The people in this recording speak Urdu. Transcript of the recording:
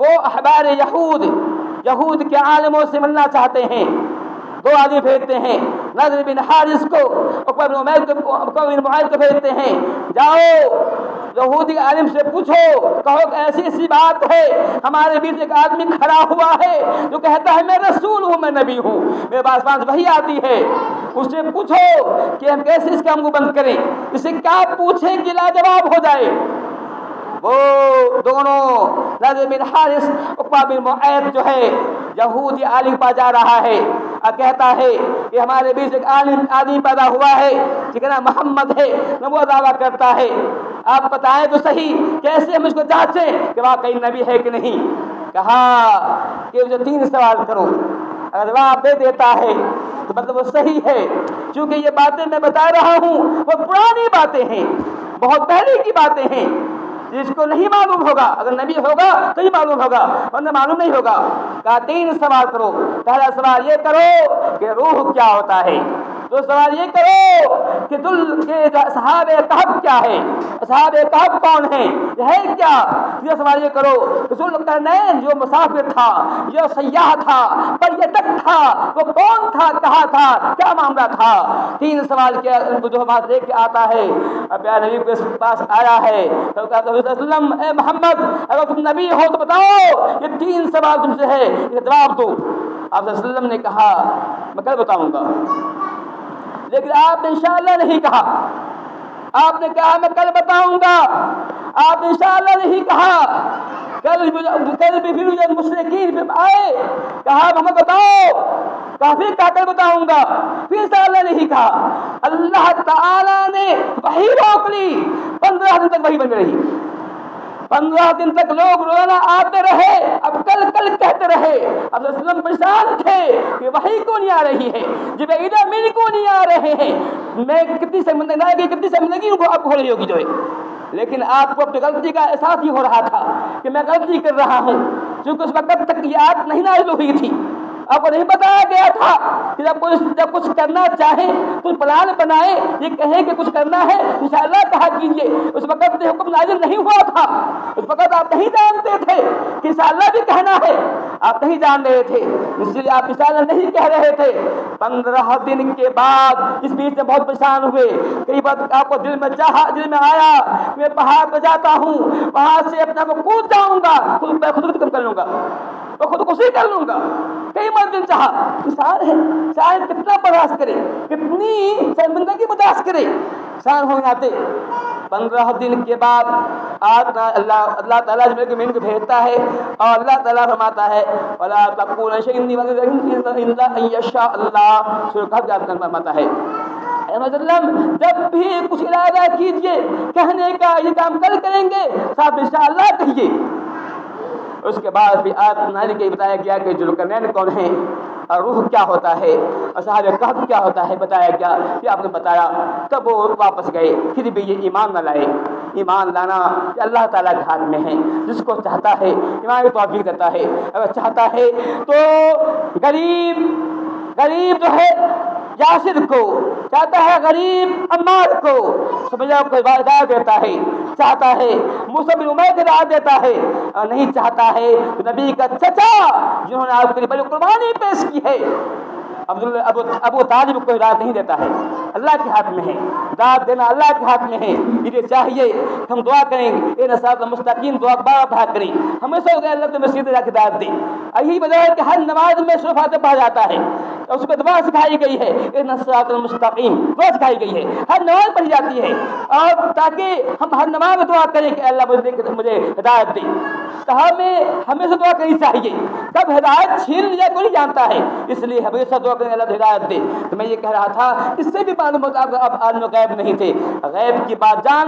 وہ احبار یہود کے عالموں سے ملنا چاہتے ہیں، 2 آدمی بھیجتے ہیں، نضر بن حارث کو، عقبہ بن معیط کو بھیجتے ہیں، جاؤ یہودی عالم سے پوچھو، کہو کہ ایسی ایسی بات ہے، ہمارے بیچ ایک آدمی کھڑا ہوا ہے جو کہتا ہے میں رسول ہوں، میں نبی ہوں، میرے پاس وحی آتی ہے، اس سے پوچھو کہ ہم کیسے اس کام کو بند کریں، اسے کیا پوچھیں کہ لاجواب ہو جائے۔ وہ دونوں نضر بن حارث، عقبہ بن معیط جو ہے یہودی عالم پا جا رہا ہے اور کہتا ہے کہ ہمارے بیچ ایک عالم آدمی پیدا ہوا ہے جس کا نام محمد ہے، وہ دعویٰ کرتا ہے، آپ بتائیں تو صحیح کیسے ہم اس کو جانچیں کہ واقعی نبی ہے کہ نہیں۔ کہا کہ مجھے 3 سوال کرو، اگر جواب دے دیتا ہے تو مطلب وہ صحیح ہے، چونکہ یہ باتیں میں بتا رہا ہوں وہ پرانی باتیں ہیں، بہت پہلے کی باتیں ہیں، جس کو نہیں معلوم ہوگا، اگر نبی ہوگا تو ہی معلوم ہوگا ورنہ معلوم نہیں ہوگا۔ کہا 3 سوال کرو، پہلا سوال یہ کرو کہ روح کیا ہوتا ہے، تو سوال یہ کرو کہ اصحاب کہف کیا ہے، اصحاب کہف کون ہیں، یہ ہے کیا، یہ سوال یہ کرو کہ ذوالقرنین جو مسافر تھا، جو سیاح تھا، پریٹک تھا، وہ کون تھا، کہاں تھا، کیا معاملہ تھا۔ 3 سوال کے جو بات لے کے آتا ہے، پیارے نبی کے پاس آیا ہے تو کہا کہ وسلم اے محمد اگر تم نبی ہو تو بتاؤ یہ 3 سوال تم سے ہے، یہ جواب دو۔ آپ صلی اللہ علیہ وسلم نے کہا میں کل بتاؤں گا، لیکن آپ نے انشاءاللہ نہیں کہا، آپ نے کہا میں کل بتاؤں گا، آپ نے انشاءاللہ نہیں کہا، کل بھی پھر مشرکین پھر آئے، کہا محمد بتاؤ، کہا پھر کہا کل بتاؤں گا، پھر انشاءاللہ نہیں کہا۔ اللہ تعالیٰ نے وحی روک لی، 15 دن تک وحی بن رہی، 15 دن تک لوگ روزانہ آتے رہے، اب کل کہتے رہے، اب وسلم پریشان تھے کہ وحی کیوں نہیں آ رہی ہے، جبرائیل امین کیوں نہیں آ رہے ہیں، میں کتنی زندگی ان کو اب ہو رہی ہوگی جو ہے، لیکن آپ کو اپنی غلطی کا احساس ہی ہو رہا تھا کہ میں غلطی کر رہا ہوں، کیونکہ اس وقت تک یہ آیت نہیں نازل ہوئی تھی، آپ کو نہیں بتایا گیا تھا کہ جب کچھ کرنا چاہیں کچھ پلان بنائے، یہ کہیں کہ کچھ کرنا ہے انشاءاللہ کہا کیجیے، اس وقت یہ حکم نازل نہیں ہوا تھا، اس وقت آپ نہیں جانتے تھے کہ انشاءاللہ بھی کہنا ہے، آپ نہیں جان رہے تھے، اس لیے آپ انشاءاللہ نہیں کہہ رہے تھے۔ 15 دن کے بعد اس بیچ میں بہت پریشان ہوئے، کئی بار آپ کو دل میں آیا میں پہاڑ پہ جاتا ہوں، وہاں سے اپنا کو کود جاؤں گا، خود کر لوں گا، تو خودکشی کر لوں گا، کئی مرتبہ چاہا، انسان ہے شاید کتنا برداشت کرے، کتنی شرمندگی برداشت کرے، انسان ہونے آتے۔ 15 دن کے بعد اللہ تعالیٰ جبرائیل کو بھیجتا ہے اور اللہ تعالیٰ فرماتا ہے وَلَا تَقُولَ شَيْءٍ إِلَّا أَن يَشَاءَ اللَّهُ، سورۃ کہف کا آیت فرماتا ہے اے وسلم جب بھی کچھ ارادہ کیجئے کہنے کا یہ کام کل کریں گے صاحب انشاءاللہ کہیے۔ اس کے بعد بھی آیت نازل کے بتایا گیا کہ ذوالقرنین کون ہیں اور روح کیا ہوتا ہے، اصحاب کہف کیا ہوتا ہے، بتایا گیا کہ آپ نے بتایا، تب وہ واپس گئے، پھر بھی یہ ایمان نہ لائے۔ ایمان لانا کہ اللہ تعالیٰ کے ہاتھ میں ہے، جس کو چاہتا ہے ایمان کی توفیق دیتا ہے، اگر چاہتا ہے تو غریب جو ہے یاسر کو، چاہتا ہے غریب عمار کو سمجھا کو ہدایت دیتا ہے، چاہتا ہے موسیٰ بن عمیر کو ہدایت دیتا ہے، اور نہیں چاہتا ہے تو نبی کا چچا جنہوں نے آپ کے لیے بڑی قربانی پیش کی ہے ابو طالب کو ہدایت نہیں دیتا ہے، اللہ کے ہاتھ میں ہے، ہدایت دینا اللہ کے ہاتھ میں ہے۔ یہ چاہیے ہم دعا کریں اے صراط المستقیم، دعا بار بار کریں ہمیشہ اللہ کے مسجد جا کے ہدایت دیں، یہی وجہ ہے کہ ہر نماز میں سورۃ فاتحہ پڑھا جاتا ہے، اس میں دعا سکھائی گئی ہے اے صراط المستقیم، دعا سکھائی گئی ہے، ہر نماز پڑھی جاتی ہے، اور تاکہ ہم ہر نماز میں دعا کریں کہ اللہ مجھے ہدایت دے، تو ہمیں سے دعا کرنی چاہیے، کب ہدایت چھین لیا کوئی نہیں جانتا ہے، اس لیے ہمیشہ دعا کریں اللہ ہدایت دے۔ تو میں یہ کہہ رہا تھا اس سے بھی معلوم ہوتا اب عالم غیب نہیں تھے، غیب کی بات جان